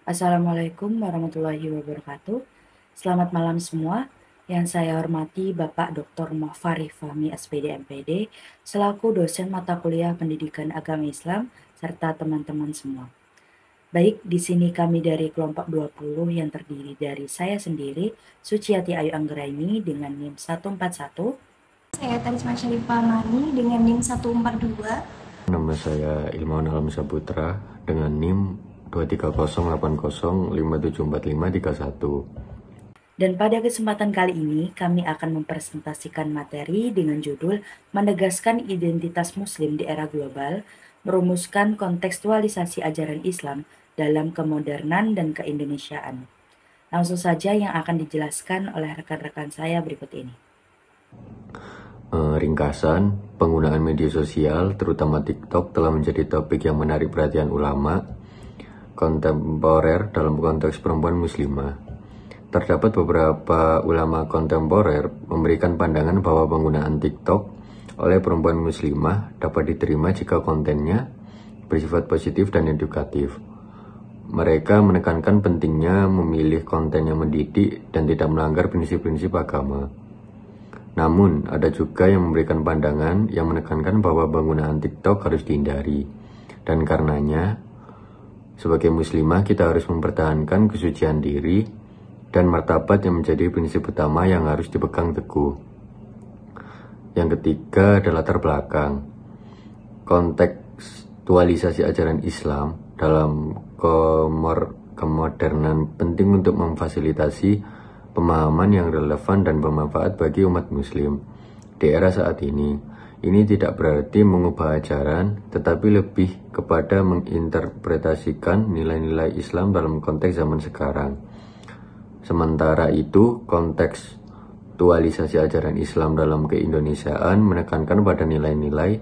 Assalamualaikum warahmatullahi wabarakatuh. Selamat malam semua. Yang saya hormati Bapak Dr. Mofarif Fahmi SPD MPD selaku dosen mata kuliah Pendidikan Agama Islam serta teman-teman semua. Baik, di sini kami dari kelompok 20 yang terdiri dari saya sendiri, Suciati Ayu Anggraini dengan NIM 141. Saya Tarisma Syarifah Mani dengan NIM 142. Nama saya Ilmawan Alam Saputra dengan NIM 23080574531. Dan pada kesempatan kali ini kami akan mempresentasikan materi dengan judul Menegaskan Identitas Muslim di Era Global, merumuskan kontekstualisasi ajaran Islam dalam kemodernan dan keindonesiaan. Langsung saja yang akan dijelaskan oleh rekan-rekan saya berikut ini. Ringkasan, penggunaan media sosial, terutama TikTok, telah menjadi topik yang menarik perhatian ulama kontemporer dalam konteks perempuan muslimah. Terdapat beberapa ulama kontemporer memberikan pandangan bahwa penggunaan TikTok oleh perempuan muslimah dapat diterima jika kontennya bersifat positif dan edukatif. Mereka menekankan pentingnya memilih konten yang mendidik dan tidak melanggar prinsip-prinsip agama. Namun, ada juga yang memberikan pandangan yang menekankan bahwa penggunaan TikTok harus dihindari. Dan karenanya, sebagai muslimah kita harus mempertahankan kesucian diri dan martabat yang menjadi prinsip utama yang harus dipegang teguh. Yang ketiga adalah latar belakang. Kontekstualisasi ajaran Islam dalam kemodernan penting untuk memfasilitasi pemahaman yang relevan dan bermanfaat bagi umat muslim di era saat ini. Ini tidak berarti mengubah ajaran, tetapi lebih kepada menginterpretasikan nilai-nilai Islam dalam konteks zaman sekarang. Sementara itu, kontekstualisasi ajaran Islam dalam keindonesiaan menekankan pada nilai-nilai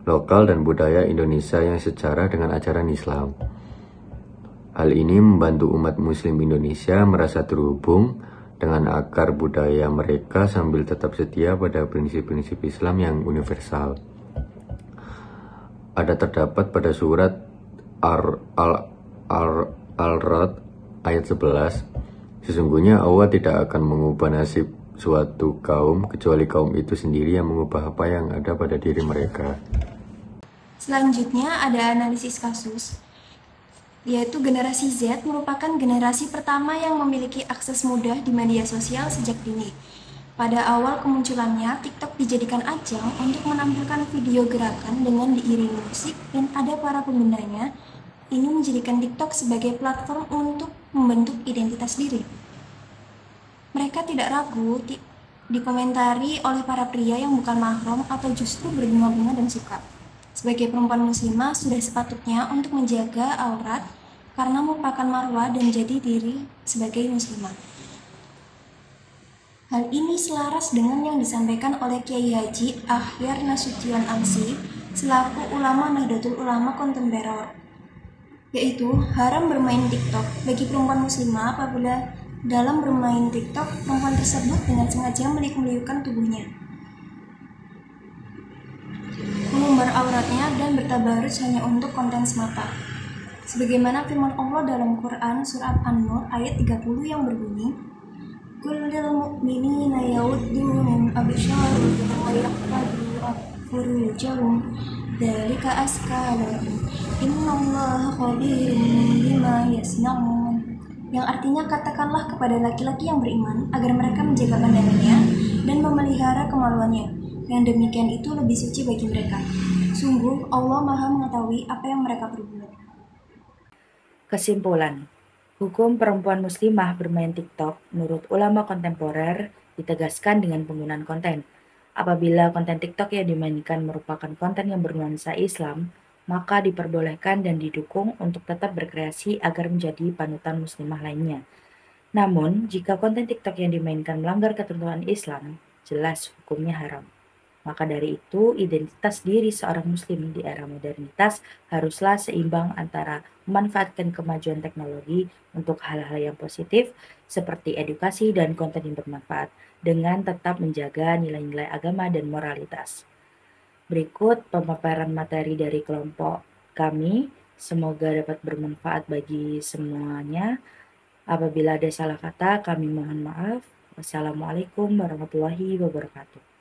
lokal dan budaya Indonesia yang secara dengan ajaran Islam. Hal ini membantu umat muslim Indonesia merasa terhubung dengan akar budaya mereka sambil tetap setia pada prinsip-prinsip Islam yang universal. Ada terdapat pada surat Al-Ra'd ayat 11, sesungguhnya Allah tidak akan mengubah nasib suatu kaum kecuali kaum itu sendiri yang mengubah apa yang ada pada diri mereka. Selanjutnya ada analisis kasus, yaitu generasi Z merupakan generasi pertama yang memiliki akses mudah di media sosial sejak dini. Pada awal kemunculannya, TikTok dijadikan ajang untuk menampilkan video gerakan dengan diiringi musik dan ada para penggunanya. Ini menjadikan TikTok sebagai platform untuk membentuk identitas diri. Mereka tidak ragu dikomentari oleh para pria yang bukan mahram atau justru berbunga-bunga dan suka. Sebagai perempuan muslimah sudah sepatutnya untuk menjaga aurat karena merupakan marwah dan jadi diri sebagai muslimah. Hal ini selaras dengan yang disampaikan oleh Kiai Haji Akhyar Nasution Amsi selaku ulama Nahdlatul Ulama kontemporer, yaitu haram bermain TikTok bagi perempuan muslimah apabila dalam bermain TikTok perempuan tersebut dengan sengaja meliuk-meliukkan tubuhnya, mengumbar auratnya dan bertabarruj hanya untuk konten semata. Sebagaimana firman Allah dalam Quran surat An-Nur ayat 30 yang berbunyi, Qul lil mu'minina yaghuddu min absharihim wa yahfazu furujahum dzalika azka lahum innallaha khabirum bima yasnaun. Yang artinya katakanlah kepada laki-laki yang beriman agar mereka menjaga pandangannya dan memelihara kemaluannya. Yang demikian itu lebih suci bagi mereka. Sungguh Allah Maha mengetahui apa yang mereka perbuat. Kesimpulan, hukum perempuan muslimah bermain TikTok menurut ulama kontemporer ditegaskan dengan penggunaan konten. Apabila konten TikTok yang dimainkan merupakan konten yang bernuansa Islam, maka diperbolehkan dan didukung untuk tetap berkreasi agar menjadi panutan muslimah lainnya. Namun, jika konten TikTok yang dimainkan melanggar ketentuan Islam, jelas hukumnya haram. Maka dari itu, identitas diri seorang muslim di era modernitas haruslah seimbang antara memanfaatkan kemajuan teknologi untuk hal-hal yang positif seperti edukasi dan konten yang bermanfaat dengan tetap menjaga nilai-nilai agama dan moralitas. Berikut pemaparan materi dari kelompok kami Semoga dapat bermanfaat bagi semuanya. Apabila ada salah kata, kami mohon maaf. Wassalamualaikum warahmatullahi wabarakatuh.